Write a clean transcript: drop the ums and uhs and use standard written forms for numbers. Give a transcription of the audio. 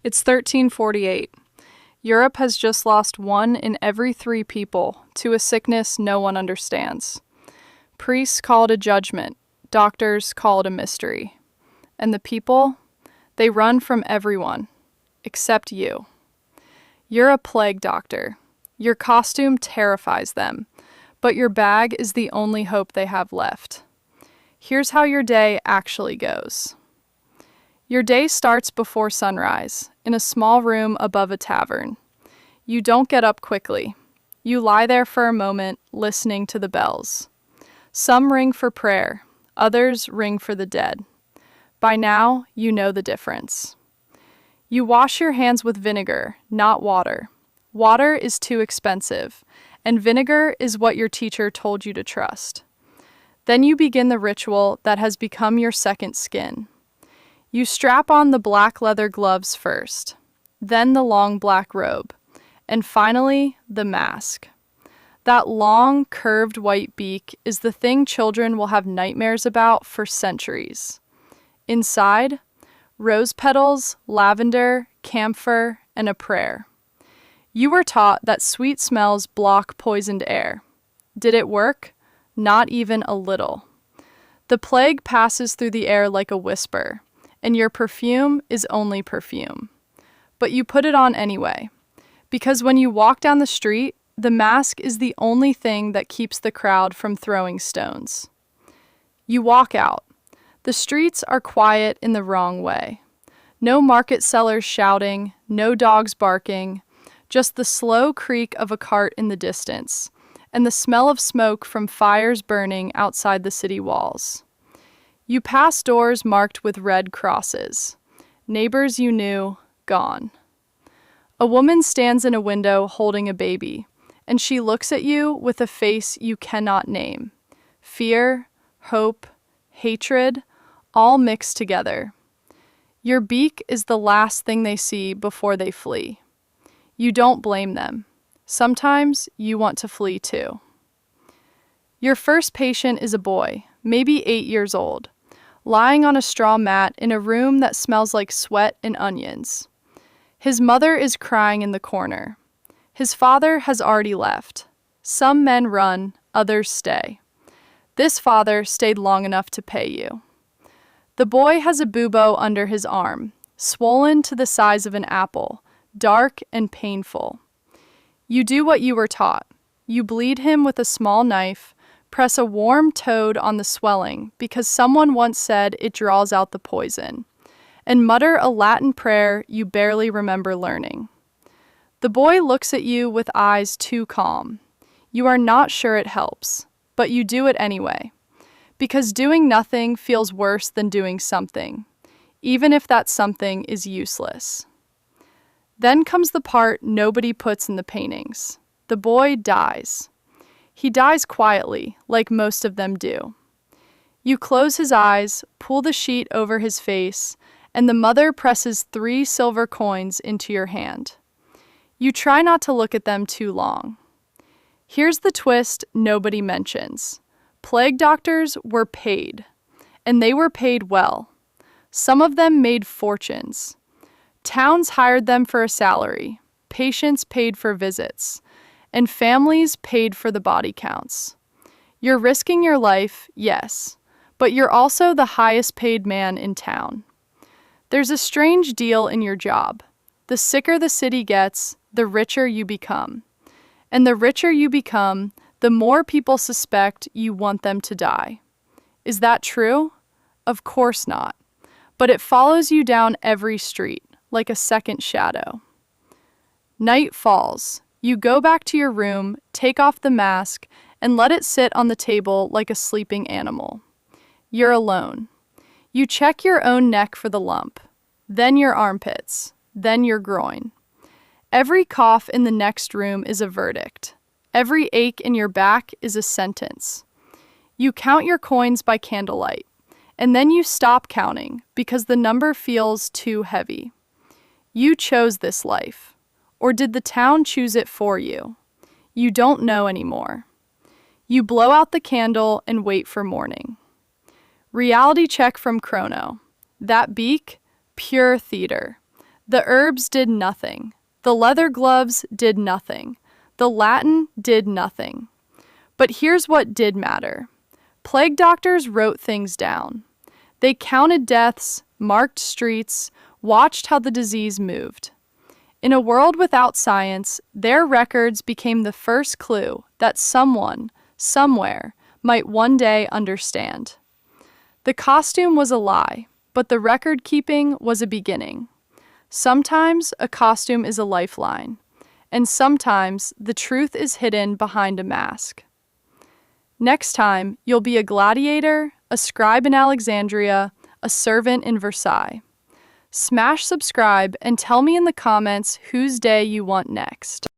It's 1348. Europe has just lost 1 in every 3 people to a sickness no one understands. Priests call it a judgment, doctors call it a mystery. And the people? They run from everyone, except you. You're a plague doctor. Your costume terrifies them, but your bag is the only hope they have left. Here's how your day actually goes. Your day starts before sunrise, in a small room above a tavern. You don't get up quickly. You lie there for a moment, listening to the bells. Some ring for prayer, others ring for the dead. By now, you know the difference. You wash your hands with vinegar, not water. Water is too expensive, and vinegar is what your teacher told you to trust. Then you begin the ritual that has become your second skin. You strap on the black leather gloves first, then the long black robe, and finally the mask. That long, curved white beak is the thing children will have nightmares about for centuries. Inside, rose petals, lavender, camphor, and a prayer. You were taught that sweet smells block poisoned air. Did it work? Not even a little. The plague passes through the air like a whisper, and your perfume is only perfume. But you put it on anyway, because when you walk down the street, the mask is the only thing that keeps the crowd from throwing stones. You walk out. The streets are quiet in the wrong way. No market sellers shouting, no dogs barking, just the slow creak of a cart in the distance, and the smell of smoke from fires burning outside the city walls. You pass doors marked with red crosses. Neighbors you knew, gone. A woman stands in a window holding a baby, and she looks at you with a face you cannot name. Fear, hope, hatred, all mixed together. Your beak is the last thing they see before they flee. You don't blame them. Sometimes you want to flee too. Your first patient is a boy, maybe 8 years old, lying on a straw mat in a room that smells like sweat and onions. His mother is crying in the corner. His father has already left. Some men run, others stay. This father stayed long enough to pay you. The boy has a bubo under his arm, swollen to the size of an apple, dark and painful. You do what you were taught. You bleed him with a small knife, press a warm toad on the swelling because someone once said it draws out the poison, and mutter a Latin prayer you barely remember learning. The boy looks at you with eyes too calm. You are not sure it helps, but you do it anyway, because doing nothing feels worse than doing something, even if that something is useless. Then comes the part nobody puts in the paintings. The boy dies. He dies quietly, like most of them do. You close his eyes, pull the sheet over his face, and the mother presses 3 silver coins into your hand. You try not to look at them too long. Here's the twist nobody mentions. Plague doctors were paid, and they were paid well. Some of them made fortunes. Towns hired them for a salary, patients paid for visits, and families paid for the body counts. You're risking your life, yes, but you're also the highest paid man in town. There's a strange deal in your job. The sicker the city gets, the richer you become. And the richer you become, the more people suspect you want them to die. Is that true? Of course not. But it follows you down every street, like a second shadow. Night falls. You go back to your room, take off the mask, and let it sit on the table like a sleeping animal. You're alone. You check your own neck for the lump, then your armpits, then your groin. Every cough in the next room is a verdict. Every ache in your back is a sentence. You count your coins by candlelight, and then you stop counting because the number feels too heavy. You chose this life, or did the town choose it for you? You don't know anymore. You blow out the candle and wait for morning. Reality check from Chrono. That beak, pure theater. The herbs did nothing. The leather gloves did nothing. The Latin did nothing. But here's what did matter. Plague doctors wrote things down. They counted deaths, marked streets, watched how the disease moved. In a world without science, their records became the first clue that someone, somewhere, might one day understand. The costume was a lie, but the record-keeping was a beginning. Sometimes a costume is a lifeline, and sometimes the truth is hidden behind a mask. Next time, you'll be a gladiator, a scribe in Alexandria, a servant in Versailles. Smash subscribe and tell me in the comments whose day you want next.